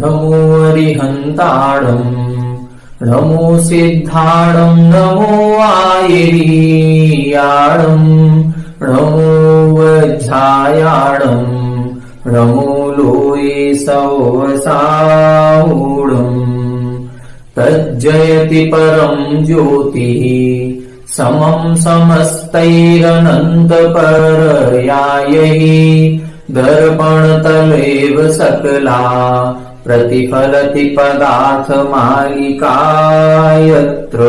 नमो अरिहन्ताणम् नमो सिद्धाणम् नमो आयरीयाणम् नमो वज्रायाणम् नमो लोये सवसाऊढम् तज्जयति परम् ज्योतिः समम् समस्तैरनन्तपरयायै दर्पणतलेव सकला प्रतिफलति पदार्थमालिकायत्र।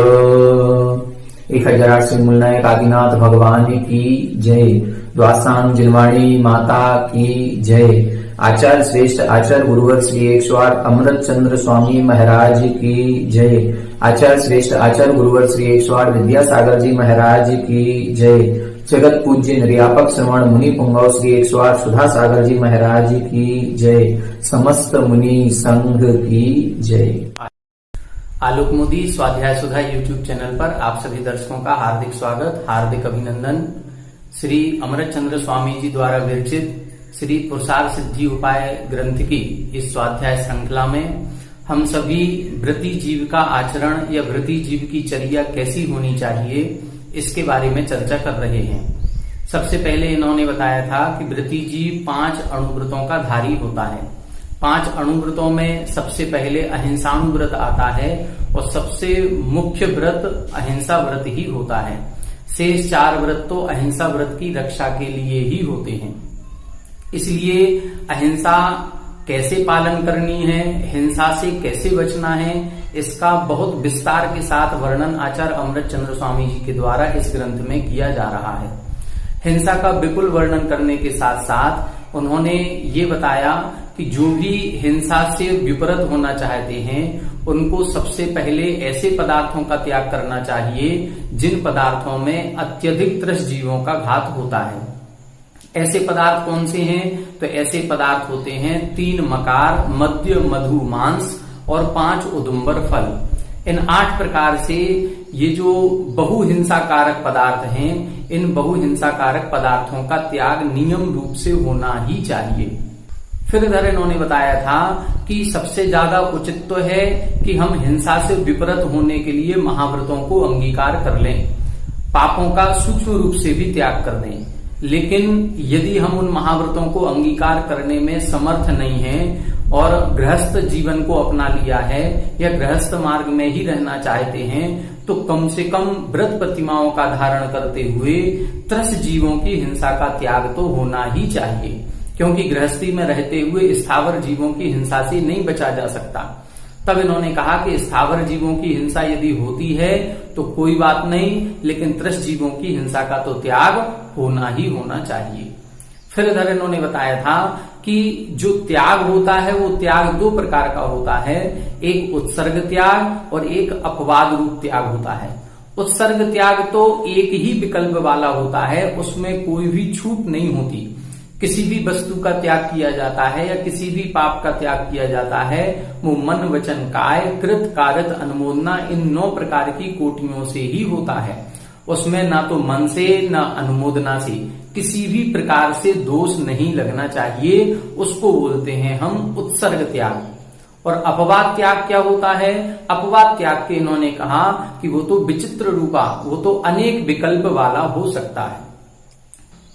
1008 मूलनायक आदिनाथ भगवान की जय। द्वासांग जिनवाणी माता की जय। आचार्य श्रेष्ठ आचार्य गुरुवर श्री 108 अमृत चंद्र स्वामी महाराज की जय। आचार्य श्रेष्ठ आचार्य गुरुवर श्री 108 विद्यासागर जी महाराज की जय। जगत पूज्य निर्यापक श्रवण मुनि पुंगव श्री 108 सुधा सागर जी महाराज की जय। समस्त मुनि संघ की जय। आलोक मोदी स्वाध्याय सुधा यूट्यूब चैनल पर आप सभी दर्शकों का हार्दिक स्वागत, हार्दिक अभिनंदन। श्री अमृत चंद्र स्वामी जी द्वारा विरचित श्री पुरुषार्थ सिद्धि उपाय ग्रंथ की इस स्वाध्याय श्रृंखला में हम सभी व्रती जीव का आचरण या व्रती जीव की चर्या कैसी होनी चाहिए इसके बारे में चर्चा कर रहे हैं। सबसे पहले इन्होंने बताया था कि व्रती जीव 5 अणुव्रतों का धारी होता है। 5 अणुव्रतों में सबसे पहले अहिंसाणुव्रत आता है और सबसे मुख्य व्रत अहिंसा व्रत ही होता है। शेष 4 व्रत तो अहिंसा व्रत की रक्षा के लिए ही होते हैं। इसलिए अहिंसा कैसे पालन करनी है, हिंसा से कैसे बचना है, इसका बहुत विस्तार के साथ वर्णन आचार्य अमृत चंद्र स्वामी जी के द्वारा इस ग्रंथ में किया जा रहा है। हिंसा का विपुल वर्णन करने के साथ साथ उन्होंने ये बताया कि जो भी हिंसा से विपरीत होना चाहते हैं उनको सबसे पहले ऐसे पदार्थों का त्याग करना चाहिए जिन पदार्थों में अत्यधिक त्रस्त जीवों का घात होता है। ऐसे पदार्थ कौन से हैं? तो ऐसे पदार्थ होते हैं 3 मकार, मद्य, मधु, मांस और 5 उदुम्बर फल। इन 8 प्रकार से ये जो बहुहिंसा कारक पदार्थ हैं, इन बहुहिंसा कारक पदार्थों का त्याग नियम रूप से होना ही चाहिए। फिर इधर इन्होंने बताया था कि सबसे ज्यादा उचित तो है कि हम हिंसा से विपरीत होने के लिए महाव्रतों को अंगीकार कर लें, पापों का सूक्ष्म रूप से भी त्याग कर दें। लेकिन यदि हम उन महाव्रतों को अंगीकार करने में समर्थ नहीं हैं और गृहस्थ जीवन को अपना लिया है या गृहस्थ मार्ग में ही रहना चाहते हैं तो कम से कम व्रत प्रतिमाओं का धारण करते हुए त्रस्त जीवों की हिंसा का त्याग तो होना ही चाहिए, क्योंकि गृहस्थी में रहते हुए स्थावर जीवों की हिंसा से नहीं बचा जा सकता। तब इन्होंने कहा कि स्थावर जीवों की हिंसा यदि होती है तो कोई बात नहीं, लेकिन त्रस्त जीवों की हिंसा का तो त्याग होना ही होना चाहिए। फिर इधर इन्होंने बताया था कि जो त्याग होता है वो त्याग 2 प्रकार का होता है, एक उत्सर्ग त्याग और एक अपवाद रूप त्याग होता है। उत्सर्ग त्याग तो एक ही विकल्प वाला होता है, उसमें कोई भी छूट नहीं होती। किसी भी वस्तु का त्याग किया जाता है या किसी भी पाप का त्याग किया जाता है वो मन वचन काय कृत कारत अनुमोदना इन 9 प्रकार की कोटियों से ही होता है। उसमें ना तो मन से ना अनुमोदना से किसी भी प्रकार से दोष नहीं लगना चाहिए, उसको बोलते हैं हम उत्सर्ग त्याग। और अपवाद त्याग क्या होता है? अपवाद त्याग के इन्होंने कहा कि वो तो विचित्र रूपा, वो तो अनेक विकल्प वाला हो सकता है।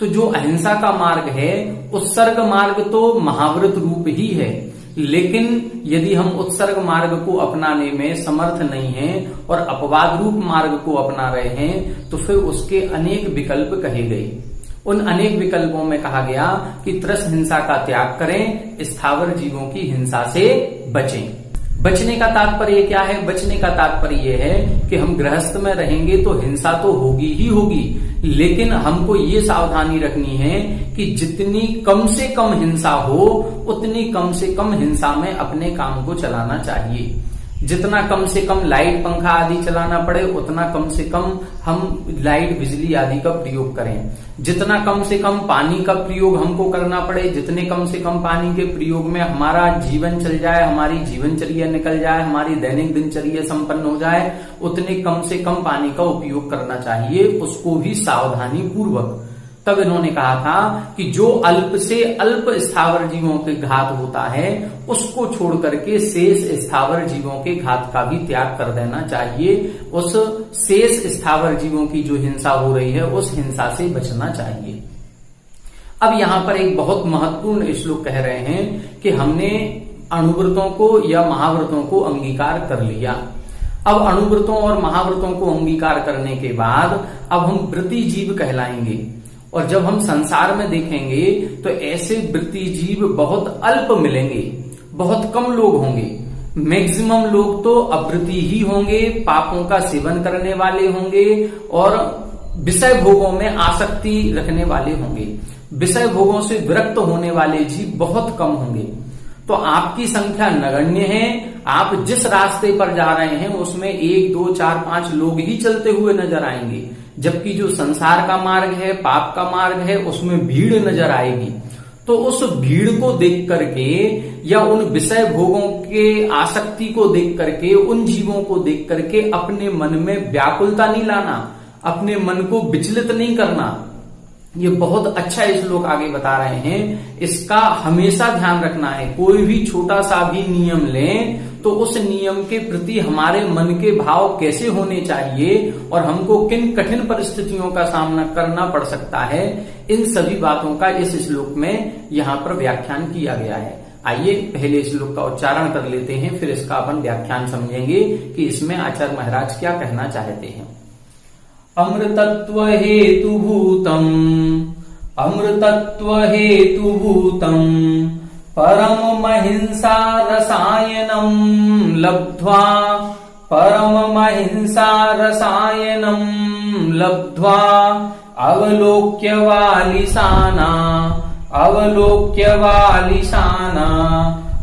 तो जो अहिंसा का मार्ग है उत्सर्ग मार्ग तो महाव्रत रूप ही है, लेकिन यदि हम उत्सर्ग मार्ग को अपनाने में समर्थ नहीं हैं और अपवाद रूप मार्ग को अपना रहे हैं तो फिर उसके अनेक विकल्प कहे गए। उन अनेक विकल्पों में कहा गया कि त्रस्त हिंसा का त्याग करें, स्थावर जीवों की हिंसा से बचें। बचने का तात्पर्य क्या है? बचने का तात्पर्य यह है कि हम गृहस्थ में रहेंगे तो हिंसा तो होगी ही होगी, लेकिन हमको ये सावधानी रखनी है कि जितनी कम से कम हिंसा हो उतनी कम से कम हिंसा में अपने काम को चलाना चाहिए। जितना कम से कम लाइट पंखा आदि चलाना पड़े उतना कम से कम हम लाइट बिजली आदि का प्रयोग करें। जितना कम से कम पानी का प्रयोग हमको करना पड़े, जितने कम से कम पानी के प्रयोग में हमारा जीवन चल जाए, हमारी जीवनचर्या निकल जाए, हमारी दैनिक दिनचर्या संपन्न हो जाए, उतने कम से कम पानी का उपयोग करना चाहिए, उसको भी सावधानी पूर्वक। तब इन्होंने कहा था कि जो अल्प से अल्प स्थावर जीवों के घात होता है उसको छोड़ करके शेष स्थावर जीवों के घात का भी त्याग कर देना चाहिए। उस शेष स्थावर जीवों की जो हिंसा हो रही है उस हिंसा से बचना चाहिए। अब यहाँ पर एक बहुत महत्वपूर्ण श्लोक कह रहे हैं कि हमने अणुव्रतों को या महाव्रतों को अंगीकार कर लिया। अब अणुव्रतों और महाव्रतों को अंगीकार करने के बाद अब हम व्रती जीव कहलाएंगे। और जब हम संसार में देखेंगे तो ऐसे व्रती जीव बहुत अल्प मिलेंगे, बहुत कम लोग होंगे। मैक्सिमम लोग तो अव्रती ही होंगे, पापों का सेवन करने वाले होंगे और विषय भोगों में आसक्ति रखने वाले होंगे। विषय भोगों से विरक्त होने वाले जीव बहुत कम होंगे। तो आपकी संख्या नगण्य है। आप जिस रास्ते पर जा रहे हैं उसमें 1, 2, 4, 5 लोग ही चलते हुए नजर आएंगे, जबकि जो संसार का मार्ग है, पाप का मार्ग है, उसमें भीड़ नजर आएगी। तो उस भीड़ को देख करके या उन विषय भोगों के आसक्ति को देख करके, उन जीवों को देख करके अपने मन में व्याकुलता नहीं लाना, अपने मन को विचलित नहीं करना। ये बहुत अच्छा श्लोक आगे बता रहे हैं। इसका हमेशा ध्यान रखना है। कोई भी छोटा सा भी नियम लें तो उस नियम के प्रति हमारे मन के भाव कैसे होने चाहिए और हमको किन कठिन परिस्थितियों का सामना करना पड़ सकता है, इन सभी बातों का इस श्लोक में यहाँ पर व्याख्यान किया गया है। आइए पहले श्लोक का उच्चारण कर लेते हैं, फिर इसका अपन व्याख्यान समझेंगे कि इसमें आचार्य महाराज क्या कहना चाहते हैं। अमृतत्व हेतुभूतम् अमृतत्व हेतुभूतम् परममहिंसा रसायनम् लब्ध्वा परममहिंसा रसायनम् लब्ध्वा अवलोक्य वालिशाना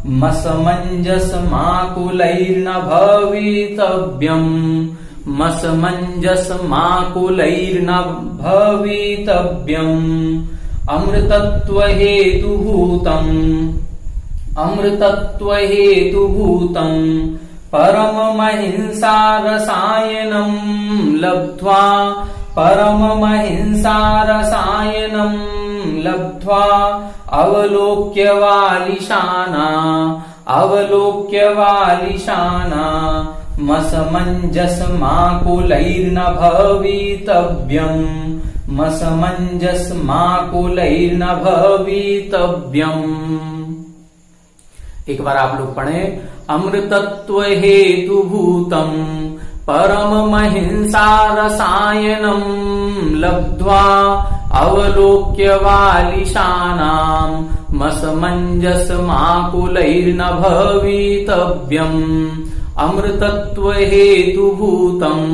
मसमंजस माकुलैर्न भवितव्यम् मसमंजसमाकुलैर्न भवितव्यम् अमृतत्व हेतुभूतम् परममहिंसा रसायनम् लब्ध्वा परममहिंसा रसायनम् लब्ध्वा अवलोक्य वालिशाना मसमंजसमाकुलैर्न भवितव्यम् मसमंजसमाकुलैर्न भवितव्यम्। एक बार आप लोग पढ़ें। अमृतत्व हेतुभूतम् परममहिंसा रसायनम् लब्ध्वा अवलोक्य वालिशानाम् मसमंजसमाकुलैर्न भवितव्यम्। अमृतत्व हेतुभूतम्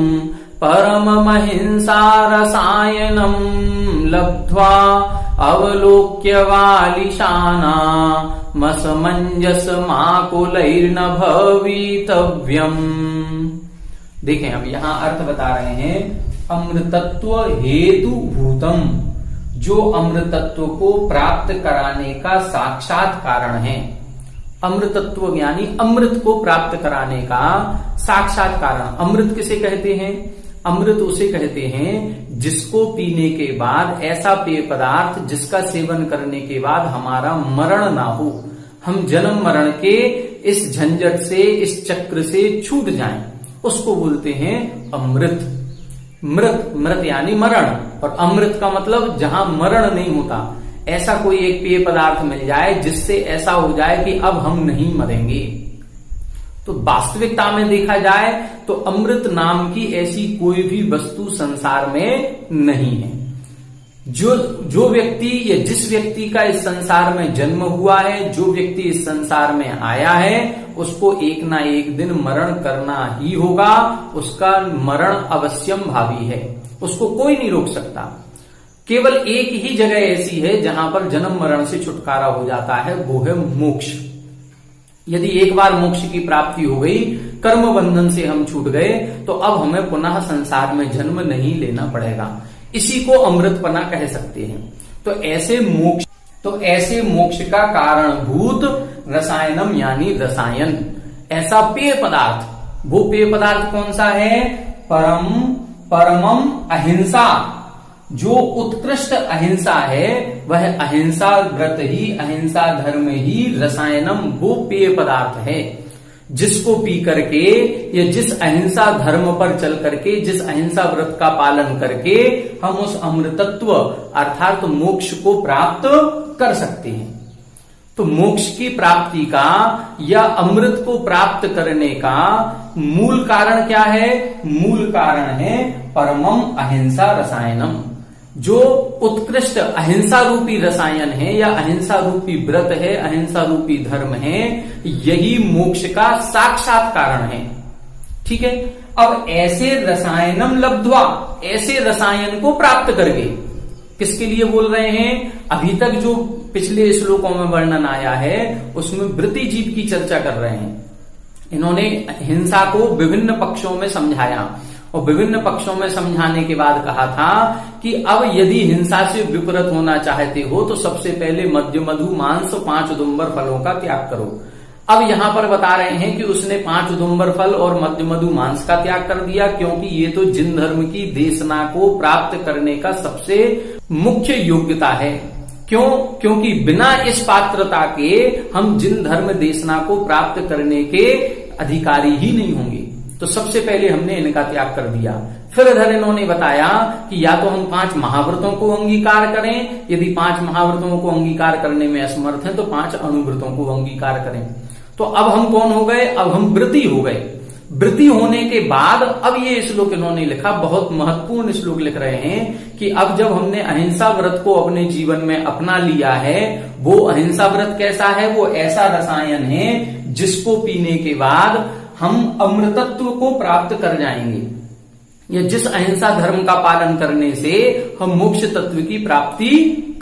परममहिंसा रसायनम् लब्ध्वा अवलोक्य वालिशाना मसमंजसमाकुलैर्न भवितव्यम्। देखें अब यहाँ अर्थ बता रहे हैं। अमृतत्व हेतुभूतम्, जो अमृतत्व को प्राप्त कराने का साक्षात कारण है। अमृतत्व यानी अमृत को प्राप्त कराने का साक्षात कारण। अमृत किसे कहते हैं? अमृत उसे कहते हैं जिसको पीने के बाद, ऐसा पेय पदार्थ जिसका सेवन करने के बाद हमारा मरण ना हो, हम जन्म मरण के इस झंझट से, इस चक्र से छूट जाएं, उसको बोलते हैं अमृत। मृत यानी मरण, और अमृत का मतलब जहां मरण नहीं होता। ऐसा कोई एक पेय पदार्थ मिल जाए जिससे ऐसा हो जाए कि अब हम नहीं मरेंगे। तो वास्तविकता में देखा जाए तो अमृत नाम की ऐसी कोई भी वस्तु संसार में नहीं है। जो व्यक्ति या जिस व्यक्ति का इस संसार में जन्म हुआ है, जो व्यक्ति इस संसार में आया है, उसको एक ना एक दिन मरण करना ही होगा। उसका मरण अवश्यम भावी है, उसको कोई नहीं रोक सकता। केवल एक ही जगह ऐसी है जहां पर जन्म मरण से छुटकारा हो जाता है, वो है मोक्ष। यदि एक बार मोक्ष की प्राप्ति हो गई, कर्म बंधन से हम छूट गए, तो अब हमें पुनः संसार में जन्म नहीं लेना पड़ेगा। इसी को अमृतपना कह सकते हैं। तो ऐसे मोक्ष का कारणभूत रसायनम यानी रसायन, ऐसा पेय पदार्थ। वो पेय पदार्थ कौन सा है? परमम अहिंसा। जो उत्कृष्ट अहिंसा है वह अहिंसा व्रत ही, अहिंसा धर्म ही रसायनम, वो पेय पदार्थ है जिसको पी करके या जिस अहिंसा धर्म पर चल करके, जिस अहिंसा व्रत का पालन करके हम उस अमृतत्व अर्थात मोक्ष को प्राप्त कर सकते हैं। तो मोक्ष की प्राप्ति का या अमृत को प्राप्त करने का मूल कारण क्या है? मूल कारण है परमम अहिंसा रसायनम। जो उत्कृष्ट अहिंसा रूपी रसायन है या अहिंसा रूपी व्रत है, अहिंसा रूपी धर्म है, यही मोक्ष का साक्षात कारण है। ठीक है। अब ऐसे रसायनम लब्ध्वा, ऐसे रसायन को प्राप्त करके, किसके लिए बोल रहे हैं? अभी तक जो पिछले श्लोकों में वर्णन आया है उसमें वृत्ति जीव की चर्चा कर रहे हैं। इन्होंने हिंसा को विभिन्न पक्षों में समझाया और विभिन्न पक्षों में समझाने के बाद कहा था कि अब यदि हिंसा से विपरीत होना चाहते हो तो सबसे पहले मद्य मधु मांस 5 उदुम्बर फलों का त्याग करो। अब यहां पर बता रहे हैं कि उसने 5 उदुम्बर फल और मद्य मधु मांस का त्याग कर दिया, क्योंकि ये तो जिन धर्म की देशना को प्राप्त करने का सबसे मुख्य योग्यता है। क्यों? क्योंकि बिना इस पात्रता के हम जिन धर्म देशना को प्राप्त करने के अधिकारी ही नहीं होंगे। तो सबसे पहले हमने इनका त्याग कर दिया। फिर इधर इन्होंने बताया कि या तो हम 5 महाव्रतों को अंगीकार करें, यदि 5 महाव्रतों को अंगीकार करने में असमर्थ हैं तो 5 अणुव्रतों को अंगीकार करें। तो अब हम कौन हो गए? अब हम व्रती हो गए। व्रती होने के बाद अब ये श्लोक इन्होंने लिखा, बहुत महत्वपूर्ण श्लोक लिख रहे हैं कि अब जब हमने अहिंसा व्रत को अपने जीवन में अपना लिया है, वो अहिंसा व्रत कैसा है? वो ऐसा रसायन है जिसको पीने के बाद हम अमृतत्व को प्राप्त कर जाएंगे, या जिस अहिंसा धर्म का पालन करने से हम मोक्ष तत्व की प्राप्ति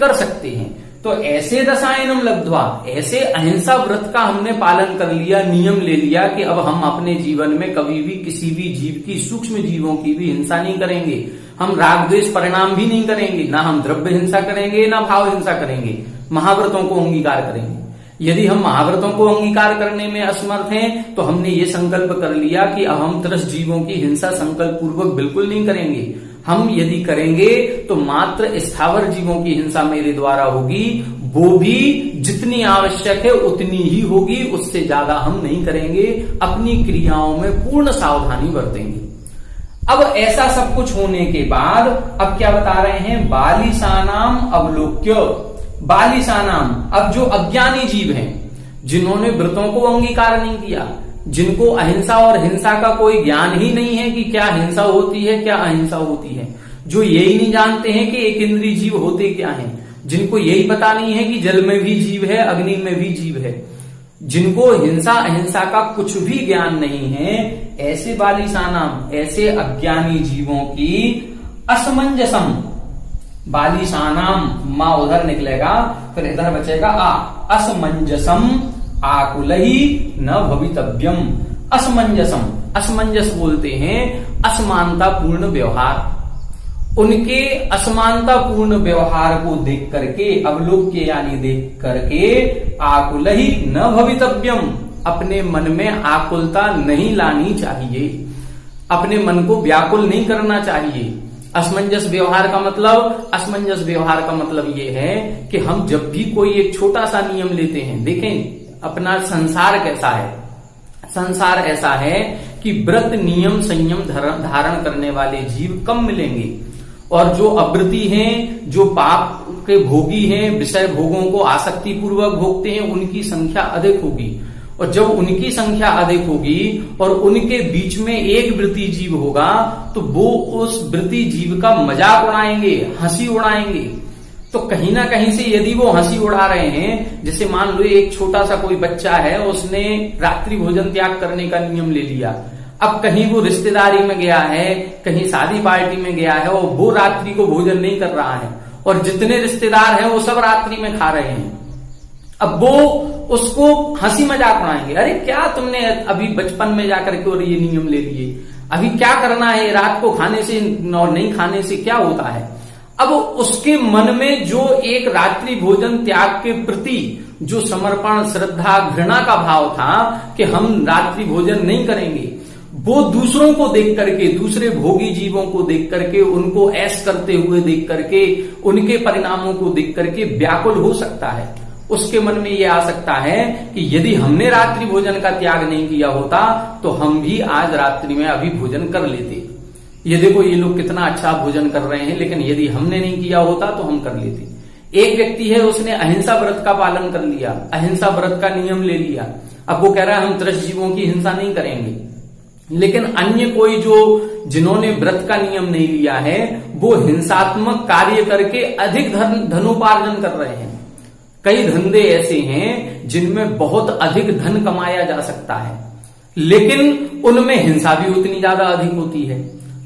कर सकते हैं। तो ऐसे रसायनम लब्ध्वा, ऐसे अहिंसा व्रत का हमने पालन कर लिया, नियम ले लिया कि अब हम अपने जीवन में कभी भी किसी भी जीव की, सूक्ष्म जीवों की भी हिंसा नहीं करेंगे। हम राग द्वेष परिणाम भी नहीं करेंगे, ना हम द्रव्य हिंसा करेंगे, ना भाव हिंसा करेंगे। महाव्रतों को अंगीकार करेंगे। यदि हम महाव्रतों को अंगीकार करने में असमर्थ हैं तो हमने ये संकल्प कर लिया कि अब हम त्रस्त जीवों की हिंसा संकल्प पूर्वक बिल्कुल नहीं करेंगे। हम यदि करेंगे तो मात्र स्थावर जीवों की हिंसा मेरे द्वारा होगी, वो भी जितनी आवश्यक है उतनी ही होगी, उससे ज्यादा हम नहीं करेंगे। अपनी क्रियाओं में पूर्ण सावधानी बरतेंगे। अब ऐसा सब कुछ होने के बाद अब क्या बता रहे हैं? बालिशानाम अवलोक्य, बालिशानाम, अब जो अज्ञानी जीव हैं, जिन्होंने व्रतों को अंगीकार नहीं किया, जिनको अहिंसा और हिंसा का कोई ज्ञान ही नहीं है कि क्या हिंसा होती है, क्या अहिंसा होती है, जो यही नहीं जानते हैं कि एक इंद्रिय जीव होते क्या हैं, जिनको यही पता नहीं है कि जल में भी जीव है, अग्नि में भी जीव है, जिनको हिंसा अहिंसा का कुछ भी ज्ञान नहीं है, ऐसे बालिशानाम, ऐसे अज्ञानी जीवों की असमंजसम, बालिशानाम मां उधर निकलेगा, फिर इधर बचेगा आ, असमंजसम आकुलही न भवितव्यम। असमंजसम, असमंजस बोलते हैं असमानता पूर्ण व्यवहार। उनके असमानता पूर्ण व्यवहार को देख करके, अवलोक्य यानी देख करके, आकुलही न भवितव्यम, अपने मन में आकुलता नहीं लानी चाहिए, अपने मन को व्याकुल नहीं करना चाहिए। असमंजस व्यवहार का मतलब, असमंजस व्यवहार का मतलब ये है कि हम जब भी कोई एक छोटा सा नियम लेते हैं, देखें अपना संसार कैसा है, संसार ऐसा है कि व्रत नियम संयम धारण करने वाले जीव कम मिलेंगे, और जो अव्रती हैं, जो पाप के भोगी हैं, विषय भोगों को आसक्ति पूर्वक भोगते हैं, उनकी संख्या अधिक होगी। और जब उनकी संख्या अधिक होगी और उनके बीच में एक व्रती जीव होगा तो वो उस व्रती जीव का मजाक उड़ाएंगे, हंसी उड़ाएंगे। तो कहीं ना कहीं से यदि वो हंसी उड़ा रहे हैं, जैसे मान लो एक छोटा सा कोई बच्चा है, उसने रात्रि भोजन त्याग करने का नियम ले लिया, अब कहीं वो रिश्तेदारी में गया है, कहीं शादी पार्टी में गया है और वो रात्रि को भोजन नहीं कर रहा है, और जितने रिश्तेदार हैं वो सब रात्रि में खा रहे हैं। अब वो उसको हंसी मजाक उड़ाएंगे, अरे क्या तुमने अभी बचपन में जाकर के और ये नियम ले लिए, अभी क्या करना है, रात को खाने से और नहीं खाने से क्या होता है। अब उसके मन में जो एक रात्रि भोजन त्याग के प्रति जो समर्पण, श्रद्धा, घृणा का भाव था कि हम रात्रि भोजन नहीं करेंगे, वो दूसरों को देख करके, दूसरे भोगी जीवों को देख करके, उनको ऐश करते हुए देख करके, उनके परिणामों को देख करके व्याकुल हो सकता है। उसके मन में ये आ सकता है कि यदि हमने रात्रि भोजन का त्याग नहीं किया होता तो हम भी आज रात्रि में अभी भोजन कर लेते। ये देखो ये लोग कितना अच्छा भोजन कर रहे हैं, लेकिन यदि हमने नहीं किया होता तो हम कर लेते। एक व्यक्ति है, उसने अहिंसा व्रत का पालन कर लिया, अहिंसा व्रत का नियम ले लिया। अब वो कह रहा है हम त्रस्त जीवों की हिंसा नहीं करेंगे, लेकिन अन्य कोई जो जिन्होंने व्रत का नियम नहीं लिया है वो हिंसात्मक कार्य करके अधिक धनोपार्जन कर रहे हैं। कई धंधे ऐसे हैं जिनमें बहुत अधिक धन कमाया जा सकता है, लेकिन उनमें हिंसा भी उतनी ज्यादा अधिक होती है।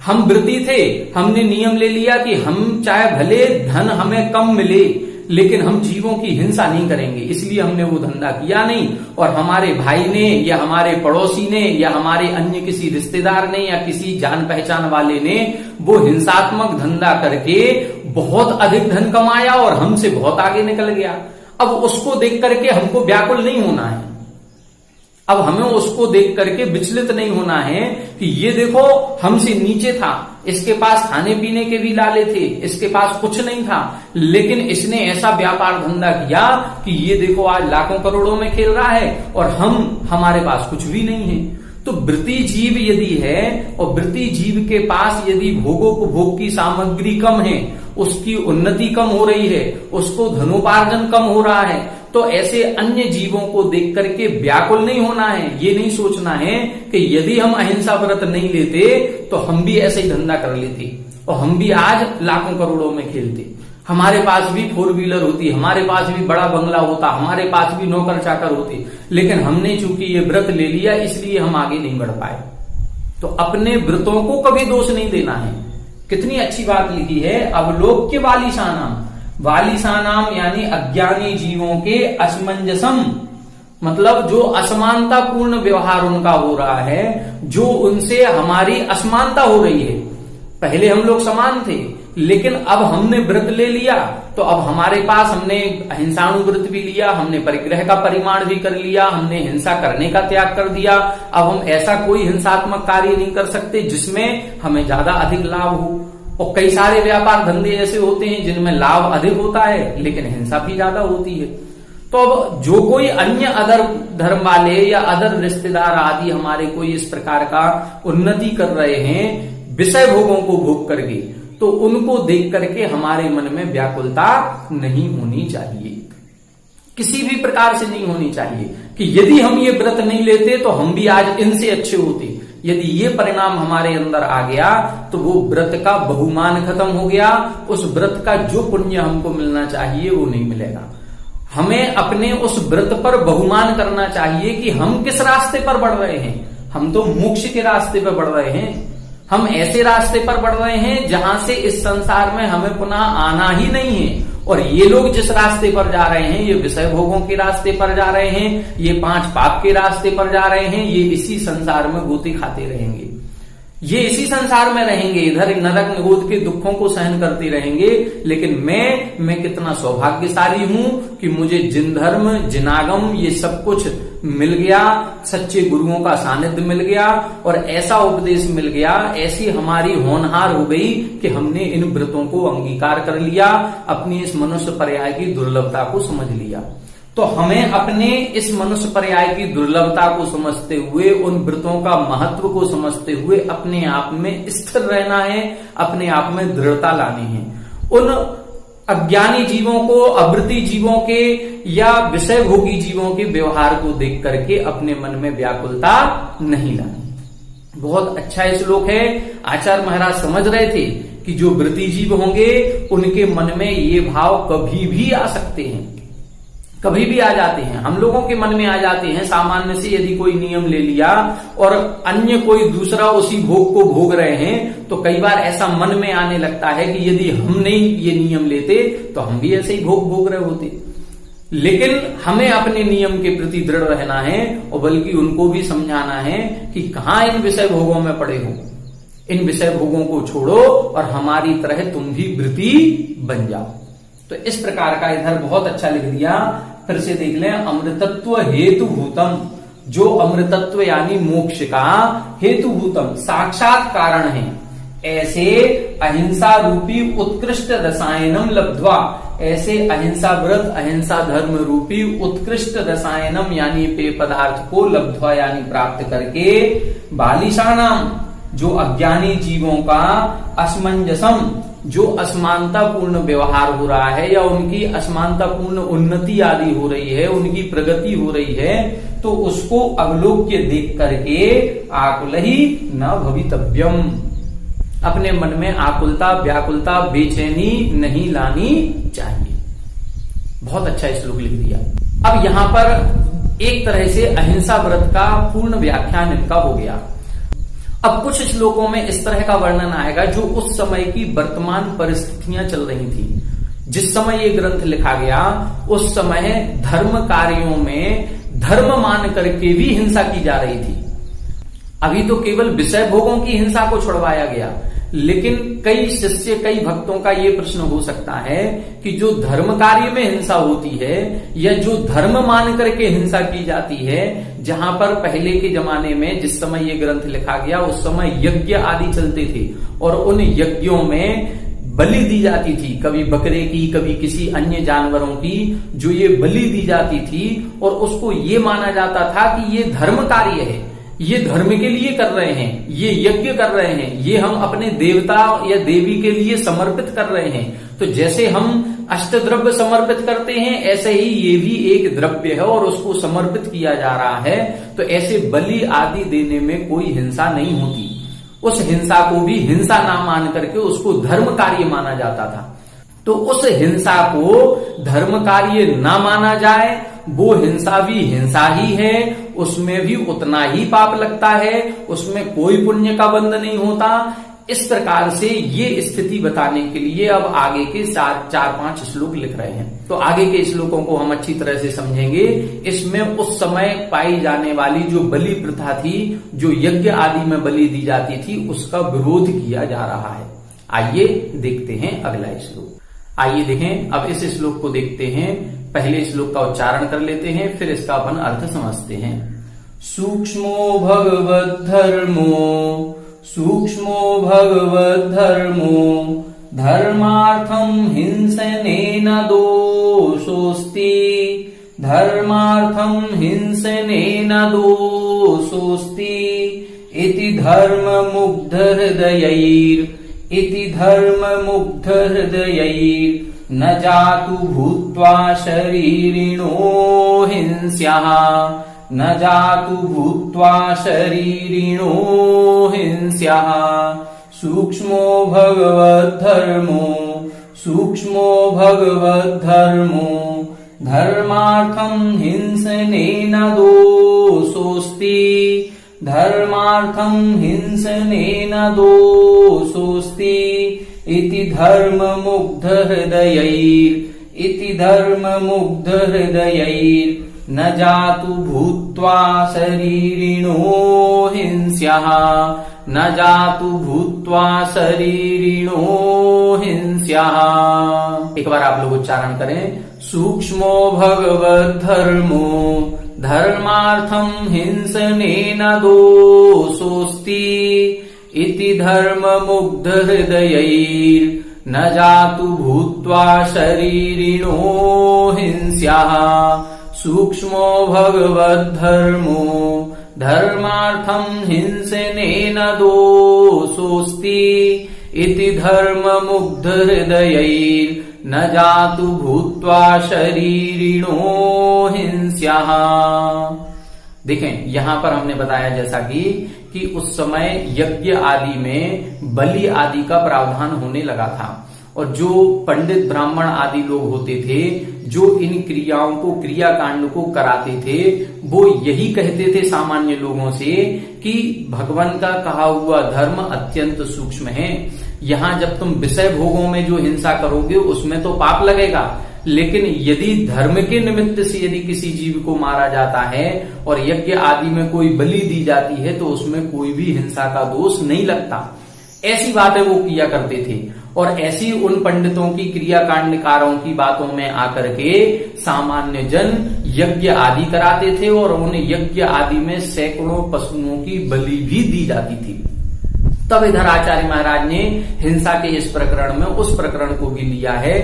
हम व्रती थे, हमने नियम ले लिया कि हम चाहे भले धन हमें कम मिले लेकिन हम जीवों की हिंसा नहीं करेंगे, इसलिए हमने वो धंधा किया नहीं। और हमारे भाई ने या हमारे पड़ोसी ने या हमारे अन्य किसी रिश्तेदार ने या किसी जान पहचान वाले ने वो हिंसात्मक धंधा करके बहुत अधिक धन कमाया और हमसे बहुत आगे निकल गया। अब उसको देख करके हमको व्याकुल नहीं होना है, अब हमें उसको देख करके विचलित नहीं होना है कि ये देखो हमसे नीचे था, इसके पास खाने पीने के भी लाले थे, इसके पास कुछ नहीं था, लेकिन इसने ऐसा व्यापार धंधा किया कि ये देखो आज लाखों करोड़ों में खेल रहा है और हमारे पास कुछ भी नहीं है। तो वृत्ति जीव यदि है और वृत्ति जीव के पास यदि भोगोपभोग की सामग्री कम है, उसकी उन्नति कम हो रही है, उसको धनोपार्जन कम हो रहा है, तो ऐसे अन्य जीवों को देख करके व्याकुल नहीं होना है। ये नहीं सोचना है कि यदि हम अहिंसा व्रत नहीं लेते तो हम भी ऐसे ही धंधा कर लेते और हम भी आज लाखों करोड़ों में खेलते, हमारे पास भी 4 व्हीलर होती, हमारे पास भी बड़ा बंगला होता, हमारे पास भी नौकर चाकर होते, लेकिन हमने चूंकि ये व्रत ले लिया इसलिए हम आगे नहीं बढ़ पाए। तो अपने व्रतों को कभी दोष नहीं देना है। कितनी अच्छी बात लिखी है, अवलोक्य वालिशानाम, वालिशानाम यानी अज्ञानी जीवों के असमंजसम, मतलब जो असमानता पूर्ण व्यवहार उनका हो रहा है, जो उनसे हमारी असमानता हो रही है। पहले हम लोग समान थे, लेकिन अब हमने व्रत ले लिया तो अब हमारे पास हमने अहिंसाणु व्रत भी लिया, हमने परिग्रह का परिमाण भी कर लिया, हमने हिंसा करने का त्याग कर दिया। अब हम ऐसा कोई हिंसात्मक कार्य नहीं कर सकते जिसमें हमें ज्यादा अधिक लाभ हो। और कई सारे व्यापार धंधे ऐसे होते हैं जिनमें लाभ अधिक होता है लेकिन हिंसा भी ज्यादा होती है। तो अब जो कोई अन्य अदर धर्म वाले या अदर रिश्तेदार आदि हमारे कोई इस प्रकार का उन्नति कर रहे हैं विषय भोगों को भोग करके, तो उनको देख करके हमारे मन में व्याकुलता नहीं होनी चाहिए, किसी भी प्रकार से नहीं होनी चाहिए कि यदि हम ये व्रत नहीं लेते तो हम भी आज इनसे अच्छे होते। यदि ये परिणाम हमारे अंदर आ गया तो वो व्रत का बहुमान खत्म हो गया, उस व्रत का जो पुण्य हमको मिलना चाहिए वो नहीं मिलेगा। हमें अपने उस व्रत पर बहुमान करना चाहिए कि हम किस रास्ते पर बढ़ रहे हैं। हम तो मोक्ष के रास्ते पर बढ़ रहे हैं, हम ऐसे रास्ते पर बढ़ रहे हैं जहां से इस संसार में हमें पुनः आना ही नहीं है। और ये लोग जिस रास्ते पर जा रहे हैं, ये विषय भोगों के रास्ते पर जा रहे हैं, ये 5 पाप के रास्ते पर जा रहे हैं, ये इसी संसार में गोते खाते रहेंगे, ये इसी संसार में रहेंगे, इधर नरक निगोद के दुखों को सहन करते रहेंगे। लेकिन मैं कितना सौभाग्यशाली हूं कि मुझे जिन धर्म जिनागम ये सब कुछ मिल गया, सच्चे गुरुओं का सानिध्य मिल गया और ऐसा उपदेश मिल गया, ऐसी हमारी होनहार हो गई कि हमने इन व्रतों को अंगीकार कर लिया, अपनी इस मनुष्य पर्याय की दुर्लभता को समझ लिया। तो हमें अपने इस मनुष्य पर्याय की दुर्लभता को समझते हुए, उन व्रतों का महत्व को समझते हुए अपने आप में स्थिर रहना है, अपने आप में दृढ़ता लानी है। उन अज्ञानी जीवों को, अवृत्ति जीवों के या विषय भोगी जीवों के व्यवहार को देख करके अपने मन में व्याकुलता नहीं लानी। बहुत अच्छा श्लोक है। आचार्य महाराज समझ रहे थे कि जो वृत्ति जीव होंगे उनके मन में ये भाव कभी भी आ सकते हैं, कभी भी आ जाते हैं। हम लोगों के मन में आ जाते हैं सामान्य से, यदि कोई नियम ले लिया और अन्य कोई दूसरा उसी भोग को भोग रहे हैं तो कई बार ऐसा मन में आने लगता है कि यदि हम नहीं ये नियम लेते तो हम भी ऐसे ही भोग रहे होते। लेकिन हमें अपने नियम के प्रति दृढ़ रहना है और बल्कि उनको भी समझाना है कि कहाँ इन विषय भोगों में पड़े हो, इन विषय भोगों को छोड़ो और हमारी तरह तुम भी वृत्ति बन जाओ। तो इस प्रकार का इधर बहुत अच्छा लिख दिया। फिर से देख लें, अमृतत्व हेतु भूतम जो अमृतत्व यानी मोक्ष का हेतुभूतम साक्षात कारण है, ऐसे अहिंसा रूपी उत्कृष्ट रसायनम लब्ध्वा, ऐसे अहिंसा व्रत अहिंसा धर्म रूपी उत्कृष्ट रसायनम यानी पेय पदार्थ को लब्ध्वा यानी प्राप्त करके बालिशानाम जो अज्ञानी जीवों का असमंजसम जो असमानतापूर्ण व्यवहार हो रहा है या उनकी असमानतापूर्ण उन्नति आदि हो रही है, उनकी प्रगति हो रही है, तो उसको अवलोक्य देख करके आकुलही न भवितव्यम, अपने मन में आकुलता व्याकुलता बेचैनी नहीं लानी चाहिए। बहुत अच्छा श्लोक लिख दिया। अब यहां पर एक तरह से अहिंसा व्रत का पूर्ण व्याख्यान इनका हो गया। अब कुछ श्लोकों में इस तरह का वर्णन आएगा जो उस समय की वर्तमान परिस्थितियां चल रही थी। जिस समय ये ग्रंथ लिखा गया उस समय धर्म कार्यों में धर्म मान करके भी हिंसा की जा रही थी। अभी तो केवल विषय भोगों की हिंसा को छुड़वाया गया, लेकिन कई शिष्य कई भक्तों का ये प्रश्न हो सकता है कि जो धर्म कार्य में हिंसा होती है या जो धर्म मान करके हिंसा की जाती है, जहां पर पहले के जमाने में जिस समय ये ग्रंथ लिखा गया उस समय यज्ञ आदि चलते थे और उन यज्ञों में बलि दी जाती थी, कभी बकरे की कभी किसी अन्य जानवरों की, जो ये बलि दी जाती थी और उसको ये माना जाता था कि ये धर्म कार्य है, ये धर्म के लिए कर रहे हैं, ये यज्ञ कर रहे हैं, ये हम अपने देवता या देवी के लिए समर्पित कर रहे हैं। तो जैसे हम अष्टद्रव्य समर्पित करते हैं ऐसे ही ये भी एक द्रव्य है और उसको समर्पित किया जा रहा है। तो ऐसे बलि आदि देने में कोई हिंसा नहीं होती, उस हिंसा को भी हिंसा ना मान करके उसको धर्म कार्य माना जाता था। तो उस हिंसा को धर्म कार्य ना माना जाए, वो हिंसा भी हिंसा ही है, उसमें भी उतना ही पाप लगता है, उसमें कोई पुण्य का बंध नहीं होता। इस प्रकार से ये स्थिति बताने के लिए अब आगे के चार पांच श्लोक लिख रहे हैं। तो आगे के श्लोकों को हम अच्छी तरह से समझेंगे। इसमें उस समय पाई जाने वाली जो बलि प्रथा थी, जो यज्ञ आदि में बलि दी जाती थी, उसका विरोध किया जा रहा है। आइए देखते हैं अगला श्लोक। आइए देखें, अब इस श्लोक को देखते हैं। पहले श्लोक का उच्चारण कर लेते हैं, फिर इसका अपन अर्थ समझते हैं। सूक्ष्मो भगवद्धर्मो सूक्ष्मो भगवद्धर्मो धर्मार्थम हिंसनेन दोषोऽस्ति धर्मार्थम हिंसनेन दोषोऽस्ति इति धर्ममुग्धहृदयैर् न जातु भूत्वा शरीरिणो हिंस्याः न जातु भूत्वा शरीरिणो हिंस्याः सूक्ष्मो भगवद्धर्मो धर्मार्थं हिंसनेन दोषोऽस्ति धर्मार्थं हिंसनेन दोषोऽस्ति इति धर्ममुग्धहृदयैर् न जातु भूत्वा शरीरिणो हिंस्याः न जातु भूत्वा शरीरिणो हिंस्याः। एक बार आप लोग उच्चारण करें। सूक्ष्मो भगवद्धर्मो धर्मार्थं हिंसनेन दोषोऽस्ति इति धर्ममुग्धहृदयैर् न जातु भूत्वा शरीरिणो हिंस्याः सूक्ष्मो भगवद्धर्मो धर्मार्थं हिंसनेन दोषोऽस्ति इति धर्ममुग्धहृदयैर् न जातु भूत्वा शरीरिणो हिंस्याः। देखें, यहां पर हमने बताया जैसा कि उस समय यज्ञ आदि में बलि आदि का प्रावधान होने लगा था और जो पंडित ब्राह्मण आदि लोग होते थे जो इन क्रियाओं को क्रियाकांड को कराते थे, वो यही कहते थे सामान्य लोगों से कि भगवान का कहा हुआ धर्म अत्यंत सूक्ष्म है। यहाँ जब तुम विषय भोगों में जो हिंसा करोगे उसमें तो पाप लगेगा, लेकिन यदि धर्म के निमित्त से यदि किसी जीव को मारा जाता है और यज्ञ आदि में कोई बलि दी जाती है तो उसमें कोई भी हिंसा का दोष नहीं लगता। ऐसी बातें वो किया करते थे और ऐसी उन पंडितों की क्रियाकांडकारों की बातों में आकर के सामान्य जन यज्ञ आदि कराते थे और उन यज्ञ आदि में सैकड़ों पशुओं की बलि भी दी जाती थी। तब इधर आचार्य महाराज ने हिंसा के इस प्रकरण में उस प्रकरण को भी लिया है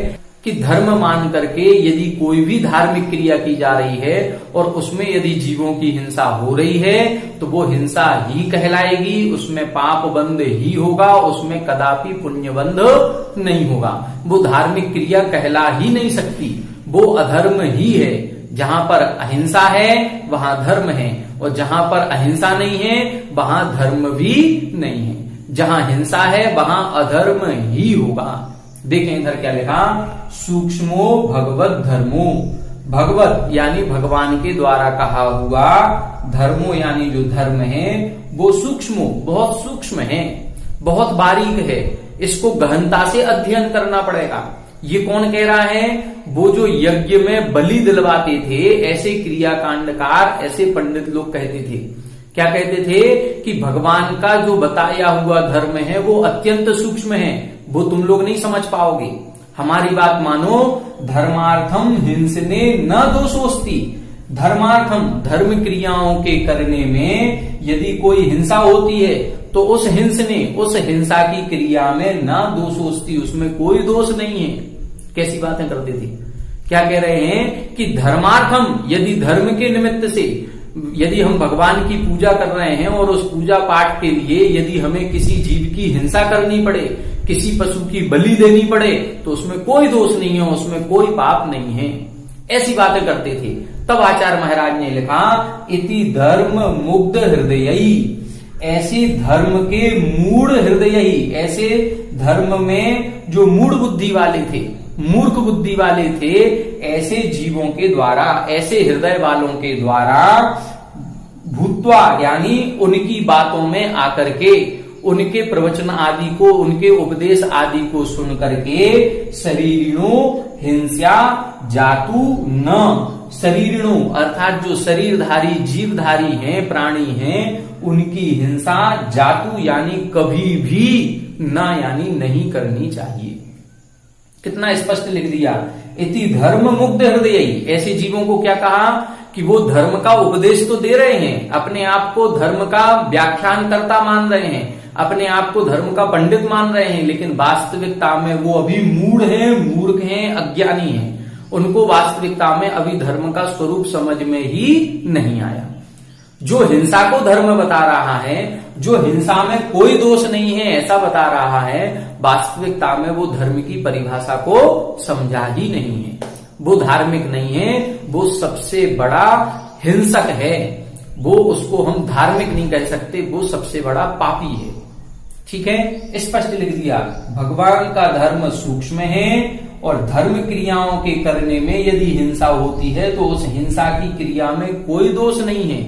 कि धर्म मान करके यदि कोई भी धार्मिक क्रिया की जा रही है और उसमें यदि जीवों की हिंसा हो रही है तो वो हिंसा ही कहलाएगी, उसमें पाप बंध ही होगा, उसमें कदापि पुण्य बंध नहीं होगा। वो धार्मिक क्रिया कहला ही नहीं सकती, वो अधर्म ही है। जहां पर अहिंसा है वहां धर्म है और जहां पर अहिंसा नहीं है वहां धर्म भी नहीं है। जहां हिंसा है वहां अधर्म ही होगा। देखें इधर क्या लिखा, सूक्ष्मो भगवत धर्मो, भगवत यानी भगवान के द्वारा कहा हुआ, धर्मो यानी जो धर्म है वो सूक्ष्मो बहुत सूक्ष्म है, बहुत बारीक है, इसको गहनता से अध्ययन करना पड़ेगा। ये कौन कह रहा है, वो जो यज्ञ में बलि दिलवाते थे, ऐसे क्रियाकांडकार ऐसे पंडित लोग कहते थे। क्या कहते थे कि भगवान का जो बताया हुआ धर्म है वो अत्यंत सूक्ष्म है, वो तुम लोग नहीं समझ पाओगे। हमारी बात मानो, धर्मार्थम हिंसने न दोषोस्ति, धर्मार्थम धर्म क्रियाओं के करने में यदि कोई हिंसा होती है तो उस हिंसने उस हिंसा की क्रिया में न दोषोस्ति, उसमें कोई दोष नहीं है। कैसी बातें करते थे, क्या कह रहे हैं कि धर्मार्थम यदि धर्म के निमित्त से यदि हम भगवान की पूजा कर रहे हैं और उस पूजा पाठ के लिए यदि हमें किसी जीव की हिंसा करनी पड़े, किसी पशु की बलि देनी पड़े तो उसमें कोई दोष नहीं है, उसमें कोई पाप नहीं है। ऐसी बातें करते थे। तब आचार्य महाराज ने लिखा, इति धर्म मुग्ध हृदयी, ऐसे धर्म के मूढ़ हृदयी, ऐसे धर्म में जो मूढ़ बुद्धि वाले थे, मूर्ख बुद्धि वाले थे, ऐसे जीवों के द्वारा, ऐसे हृदय वालों के द्वारा भूत्वा यानी उनकी बातों में आकर के, उनके प्रवचन आदि को, उनके उपदेश आदि को सुन करके शरीरिणो हिंसा जातु न, शरीरिणो अर्थात जो शरीरधारी जीवधारी हैं, प्राणी हैं, उनकी हिंसा जातु यानी कभी भी न यानी नहीं करनी चाहिए। कितना स्पष्ट लिख दिया, इति धर्म मुक्त हृदयी, ऐसे जीवों को क्या कहा कि वो धर्म का उपदेश तो दे रहे हैं, अपने आप को धर्म का व्याख्यानकर्ता मान रहे हैं, अपने आप को धर्म का पंडित मान रहे हैं, लेकिन वास्तविकता में वो अभी मूढ़ हैं, मूर्ख हैं, अज्ञानी हैं। उनको वास्तविकता में अभी धर्म का स्वरूप समझ में ही नहीं आया। जो हिंसा को धर्म बता रहा है, जो हिंसा में कोई दोष नहीं है ऐसा बता रहा है, वास्तविकता में वो धर्म की परिभाषा को समझा ही नहीं है, वो धार्मिक नहीं है, वो सबसे बड़ा हिंसक है, वो उसको हम धार्मिक नहीं कह सकते, वो सबसे बड़ा पापी है। ठीक है, स्पष्ट लिख दिया, भगवान का धर्म सूक्ष्म है और धर्म क्रियाओं के करने में यदि हिंसा होती है तो उस हिंसा की क्रिया में कोई दोष नहीं है।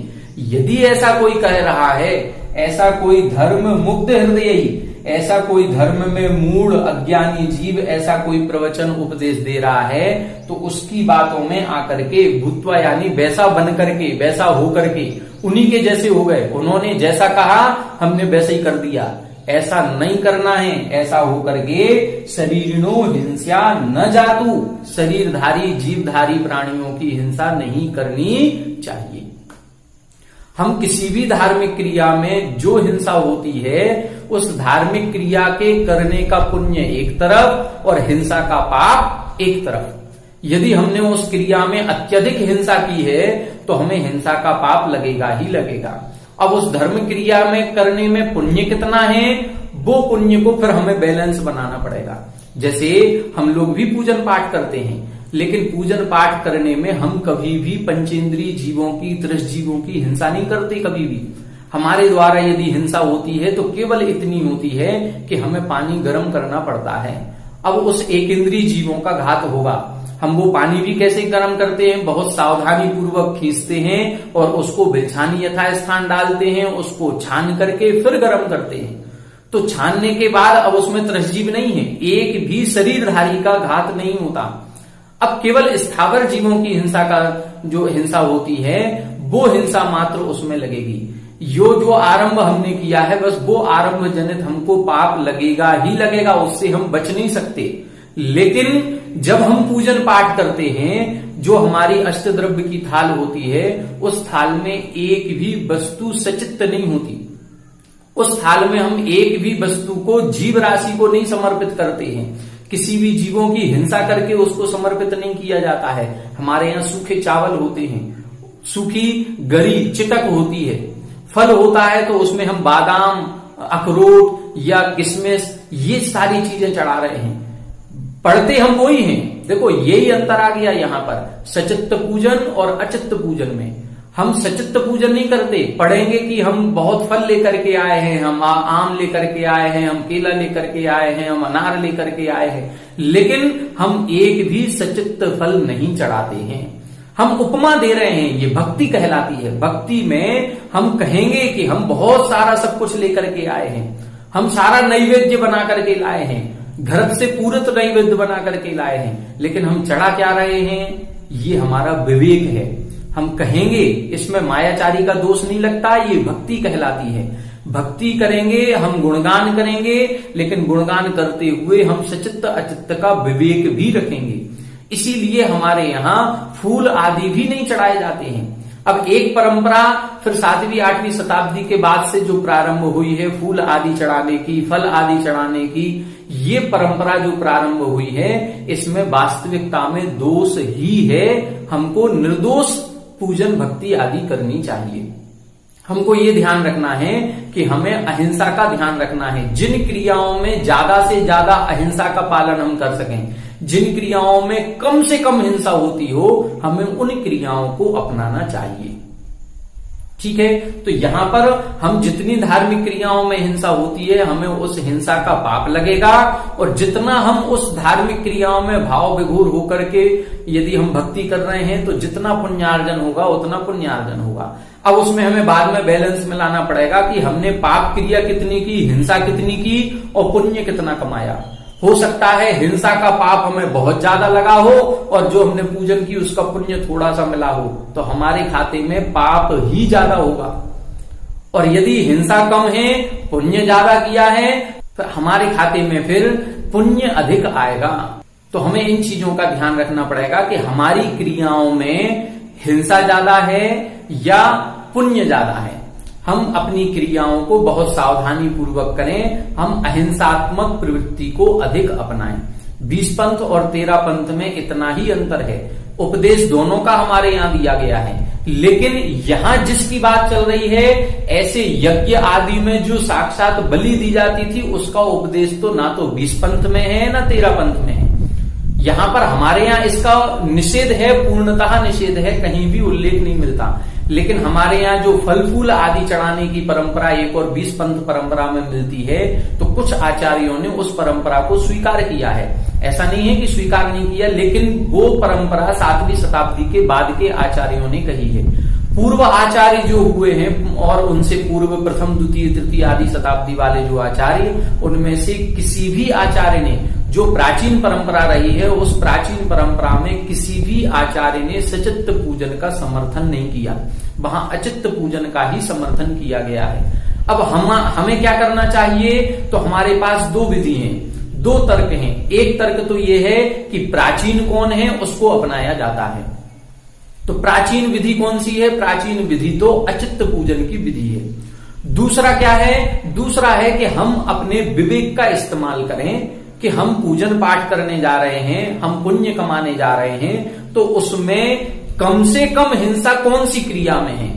यदि ऐसा कोई कह रहा है, ऐसा कोई धर्म मुग्ध हृदयी, ऐसा कोई धर्म में मूढ़ अज्ञानी जीव ऐसा कोई प्रवचन उपदेश दे रहा है तो उसकी बातों में आकर के भूत्वा यानी वैसा बन करके, वैसा हो करके, उन्हीं के जैसे हो गए, उन्होंने जैसा कहा हमने वैसे ही कर दिया, ऐसा नहीं करना है। ऐसा हो करके शरीरिणो हिंसा न जातु, शरीरधारी जीवधारी प्राणियों की हिंसा नहीं करनी चाहिए। हम किसी भी धार्मिक क्रिया में जो हिंसा होती है उस धार्मिक क्रिया के करने का पुण्य एक तरफ और हिंसा का पाप एक तरफ। यदि हमने उस क्रिया में अत्यधिक हिंसा की है तो हमें हिंसा का पाप लगेगा ही लगेगा। अब उस धर्म क्रिया में करने में पुण्य कितना है, वो पुण्य को फिर हमें बैलेंस बनाना पड़ेगा। जैसे हम लोग भी पूजन पाठ करते हैं, लेकिन पूजन पाठ करने में हम कभी भी पंचेंद्रिय जीवों की, त्रस जीवों की हिंसा नहीं करते। कभी भी हमारे द्वारा यदि हिंसा होती है तो केवल इतनी होती है कि हमें पानी गर्म करना पड़ता है। अब उस एक इंद्रिय जीवों का घात होगा। हम वो पानी भी कैसे गर्म करते हैं, बहुत सावधानी पूर्वक खींचते हैं और उसको बिछानी यथास्थान डालते हैं, उसको छान करके फिर गर्म करते हैं। तो छानने के बाद अब उसमें त्रसजीव नहीं है, एक भी शरीरधारी का घात नहीं होता। अब केवल स्थावर जीवों की हिंसा का जो हिंसा होती है वो हिंसा मात्र उसमें लगेगी। जो आरंभ हमने किया है बस वो आरंभ जनित हमको पाप लगेगा ही लगेगा, उससे हम बच नहीं सकते। लेकिन जब हम पूजन पाठ करते हैं, जो हमारी अष्टद्रव्य की थाल होती है, उस थाल में एक भी वस्तु सचित्त नहीं होती। उस थाल में हम एक भी वस्तु को, जीव राशि को नहीं समर्पित करते हैं। किसी भी जीवों की हिंसा करके उसको समर्पित नहीं किया जाता है। हमारे यहाँ सूखे चावल होते हैं, सूखी गरी चिटक होती है, फल होता है तो उसमें हम बादाम, अखरोट या किशमिश ये सारी चीजें चढ़ा रहे हैं। पढ़ते हम वही हैं। देखो यही अंतर आ गया यहाँ पर सचित्त पूजन और अचित्त पूजन में। हम सचित्त पूजन नहीं करते, पढ़ेंगे कि हम बहुत फल लेकर के आए हैं, हम आम लेकर के आए हैं, हम केला लेकर के आए हैं, हम अनार लेकर के आए हैं, लेकिन हम एक भी सचित्त फल नहीं चढ़ाते हैं। हम उपमा दे रहे हैं, ये भक्ति कहलाती है। भक्ति में हम कहेंगे कि हम बहुत सारा सब कुछ लेकर के आए हैं, हम सारा नैवेद्य बना करके लाए हैं, घर से पूरत नैवेद्य बना करके लाए हैं, लेकिन हम चढ़ा क्या रहे हैं? ये हमारा विवेक है। हम कहेंगे, इसमें मायाचारी का दोष नहीं लगता, ये भक्ति कहलाती है। भक्ति करेंगे, हम गुणगान करेंगे, लेकिन गुणगान करते हुए हम सचित्त अचित्त का विवेक भी रखेंगे। इसीलिए हमारे यहाँ फूल आदि भी नहीं चढ़ाए जाते हैं। अब एक परंपरा फिर 7वीं 8वीं शताब्दी के बाद से जो प्रारंभ हुई है फूल आदि चढ़ाने की, फल आदि चढ़ाने की, ये परंपरा जो प्रारंभ हुई है, इसमें वास्तविकता में दोष ही है। हमको निर्दोष पूजन भक्ति आदि करनी चाहिए। हमको ये ध्यान रखना है कि हमें अहिंसा का ध्यान रखना है। जिन क्रियाओं में ज्यादा से ज्यादा अहिंसा का पालन हम कर सकें, जिन क्रियाओं में कम से कम हिंसा होती हो, हमें उन क्रियाओं को अपनाना चाहिए। ठीक है, तो यहां पर हम जितनी धार्मिक क्रियाओं में हिंसा होती है, हमें उस हिंसा का पाप लगेगा, और जितना हम उस धार्मिक क्रियाओं में भाव विभोर होकर के यदि हम भक्ति कर रहे हैं, तो जितना पुण्यार्जन होगा उतना पुण्यार्जन होगा। अब उसमें हमें बाद में बैलेंस में लाना पड़ेगा कि हमने पाप क्रिया कितनी की, हिंसा कितनी की और पुण्य कितना कमाया। हो सकता है हिंसा का पाप हमें बहुत ज्यादा लगा हो और जो हमने पूजन की उसका पुण्य थोड़ा सा मिला हो, तो हमारे खाते में पाप ही ज्यादा होगा। और यदि हिंसा कम है, पुण्य ज्यादा किया है, तो हमारे खाते में फिर पुण्य अधिक आएगा। तो हमें इन चीजों का ध्यान रखना पड़ेगा कि हमारी क्रियाओं में हिंसा ज्यादा है या पुण्य ज्यादा है। हम अपनी क्रियाओं को बहुत सावधानी पूर्वक करें, हम अहिंसात्मक प्रवृत्ति को अधिक अपनाएं। 20 पंथ और 13 पंथ में इतना ही अंतर है। उपदेश दोनों का हमारे यहाँ दिया गया है, लेकिन यहाँ जिसकी बात चल रही है, ऐसे यज्ञ आदि में जो साक्षात बलि दी जाती थी, उसका उपदेश तो ना तो 20 पंथ में है ना 13 पंथ में है। यहाँ पर हमारे यहाँ इसका निषेध है, पूर्णतः निषेध है, कहीं भी उल्लेख नहीं मिलता। लेकिन हमारे यहाँ जो फल फूल आदि चढ़ाने की परंपरा एक और 20 पंथ परंपरा में मिलती है, तो कुछ आचार्यों ने उस परंपरा को स्वीकार किया है। ऐसा नहीं है कि स्वीकार नहीं किया, लेकिन वो परंपरा 7वीं शताब्दी के बाद के आचार्यों ने कही है। पूर्व आचार्य जो हुए हैं और उनसे पूर्व प्रथम द्वितीय तृतीय आदि शताब्दी वाले जो आचार्य, उनमें से किसी भी आचार्य ने, जो प्राचीन परंपरा रही है, उस प्राचीन परंपरा में किसी भी आचार्य ने सचित्त पूजन का समर्थन नहीं किया। वहां अचित्त पूजन का ही समर्थन किया गया है। अब हमें क्या करना चाहिए? तो हमारे पास 2 विधि हैं, 2 तर्क हैं। एक तर्क तो ये है कि प्राचीन कौन है, उसको अपनाया जाता है। तो प्राचीन विधि कौन सी है? प्राचीन विधि तो अचित्त पूजन की विधि है। दूसरा क्या है? दूसरा है कि हम अपने विवेक का इस्तेमाल करें कि हम पूजन पाठ करने जा रहे हैं, हम पुण्य कमाने जा रहे हैं, तो उसमें कम से कम हिंसा कौन सी क्रिया में है।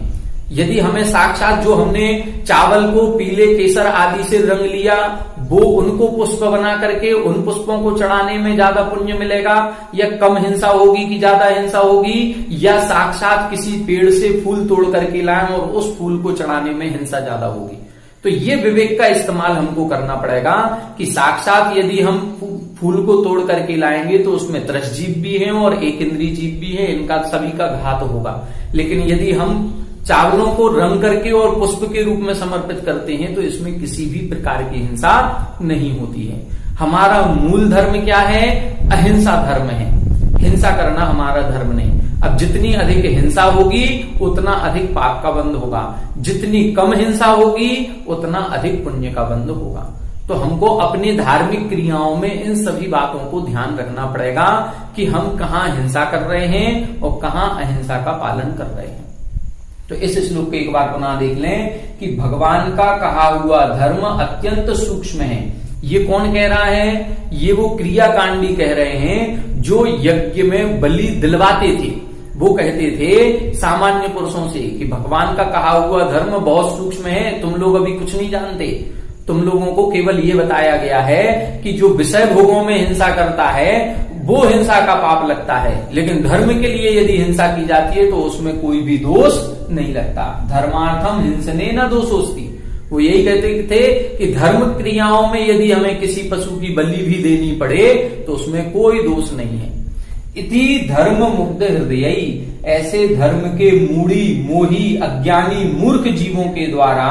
यदि हमें साक्षात जो हमने चावल को पीले केसर आदि से रंग लिया, वो उनको पुष्प बना करके उन पुष्पों को चढ़ाने में ज्यादा पुण्य मिलेगा, या कम हिंसा होगी कि ज्यादा हिंसा होगी, या साक्षात किसी पेड़ से फूल तोड़ करके लाएं और उस फूल को चढ़ाने में हिंसा ज्यादा होगी। तो ये विवेक का इस्तेमाल हमको करना पड़ेगा कि साक्षात यदि हम फूल को तोड़ करके लाएंगे तो उसमें त्रस जीव भी है और एक इंद्रिय जीव भी है, इनका सभी का घात होगा। लेकिन यदि हम चावलों को रंग करके और पुष्प के रूप में समर्पित करते हैं, तो इसमें किसी भी प्रकार की हिंसा नहीं होती है। हमारा मूल धर्म क्या है? अहिंसा धर्म है। हिंसा करना हमारा धर्म नहीं। अब जितनी अधिक हिंसा होगी उतना अधिक पाप का बंध होगा, जितनी कम हिंसा होगी उतना अधिक पुण्य का बंध होगा। तो हमको अपनी धार्मिक क्रियाओं में इन सभी बातों को ध्यान रखना पड़ेगा कि हम कहाँ हिंसा कर रहे हैं और कहाँ अहिंसा का पालन कर रहे हैं। तो इस श्लोक को एक बार पुनः देख लें कि भगवान का कहा हुआ धर्म अत्यंत सूक्ष्म है। ये कौन कह रहा है? ये वो क्रियाकांडी कह रहे हैं जो यज्ञ में बलि दिलवाते थे। वो कहते थे सामान्य पुरुषों से कि भगवान का कहा हुआ धर्म बहुत सूक्ष्म है, तुम लोग अभी कुछ नहीं जानते, तुम लोगों को केवल ये बताया गया है कि जो विषय भोगों में हिंसा करता है वो हिंसा का पाप लगता है, लेकिन धर्म के लिए यदि हिंसा की जाती है तो उसमें कोई भी दोष नहीं लगता। धर्मार्थम हिंसने न दोषोस्ति। वो यही कहते थे कि धर्म क्रियाओं में यदि हमें किसी पशु की बलि भी देनी पड़े तो उसमें कोई दोष नहीं है। इति धर्म मुग्ध हृदयी, ऐसे धर्म के मूढ़ी मोही अज्ञानी मूर्ख जीवों के द्वारा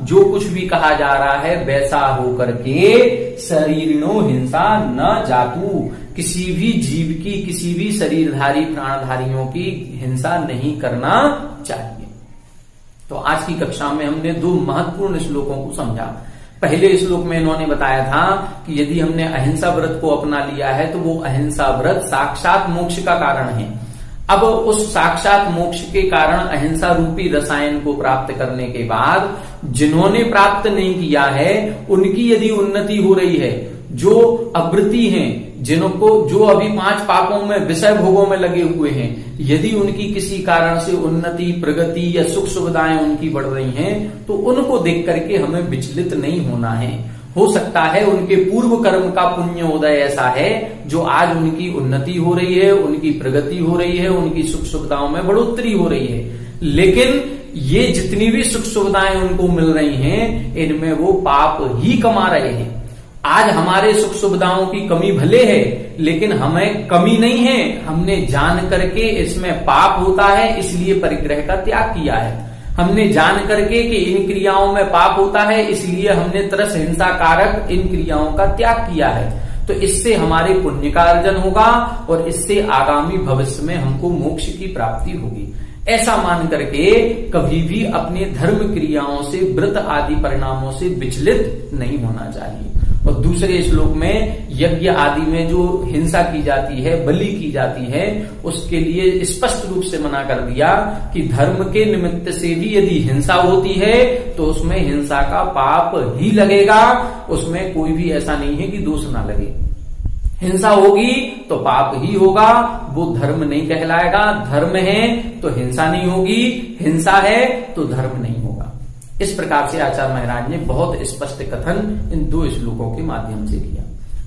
जो कुछ भी कहा जा रहा है वैसा होकर के शरीरिणो हिंसा न जातु, किसी भी जीव की, किसी भी शरीरधारी प्राणधारियों की हिंसा नहीं करना चाहिए। तो आज की कक्षा में हमने दो महत्वपूर्ण श्लोकों को समझा। पहले श्लोक में इन्होंने बताया था कि यदि हमने अहिंसा व्रत को अपना लिया है तो वो अहिंसा व्रत साक्षात मोक्ष का कारण है। अब उस साक्षात मोक्ष के कारण अहिंसा रूपी रसायन को प्राप्त करने के बाद जिन्होंने प्राप्त नहीं किया है उनकी यदि उन्नति हो रही है, जो अवृत्ति हैं, जिनको जो अभी 5 पापों में विषय भोगों में लगे हुए हैं, यदि उनकी किसी कारण से उन्नति प्रगति या सुख सुविधाएं उनकी बढ़ रही हैं तो उनको देख करके हमें विचलित नहीं होना है। हो सकता है उनके पूर्व कर्म का पुण्य उदय ऐसा है जो आज उनकी उन्नति हो रही है, उनकी प्रगति हो रही है, उनकी सुख सुविधाओं में बढ़ोतरी हो रही है, लेकिन ये जितनी भी सुख सुविधाएं उनको मिल रही हैं इनमें वो पाप ही कमा रहे हैं। आज हमारे सुख सुविधाओं की कमी भले है लेकिन हमें कमी नहीं है, हमने जान करके इसमें पाप होता है इसलिए परिग्रह का त्याग किया है। हमने जान करके कि इन क्रियाओं में पाप होता है इसलिए हमने तरस हिंसा कारक इन क्रियाओं का त्याग किया है। तो इससे हमारे पुण्य का अर्जन होगा और इससे आगामी भविष्य में हमको मोक्ष की प्राप्ति होगी। ऐसा मान करके कभी भी अपने धर्म क्रियाओं से, व्रत आदि परिणामों से विचलित नहीं होना चाहिए। और दूसरे श्लोक में यज्ञ आदि में जो हिंसा की जाती है, बलि की जाती है, उसके लिए स्पष्ट रूप से मना कर दिया कि धर्म के निमित्त से भी यदि हिंसा होती है तो उसमें हिंसा का पाप ही लगेगा, उसमें कोई भी ऐसा नहीं है कि दोष ना लगे। हिंसा होगी तो पाप ही होगा, वो धर्म नहीं कहलाएगा। धर्म है तो हिंसा नहीं होगी, हिंसा है तो धर्म नहीं होगा। इस प्रकार से आचार्य महाराज ने बहुत स्पष्ट कथन इन 2 श्लोकों के माध्यम से किया।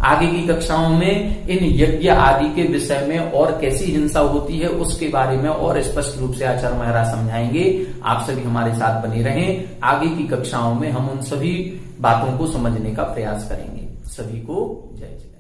आगे की कक्षाओं में इन यज्ञ आदि के विषय में और कैसी हिंसा होती है उसके बारे में और स्पष्ट रूप से आचार्य महाराज समझाएंगे। आप सभी हमारे साथ बने रहें। आगे की कक्षाओं में हम उन सभी बातों को समझने का प्रयास करेंगे। सभी को जय जय।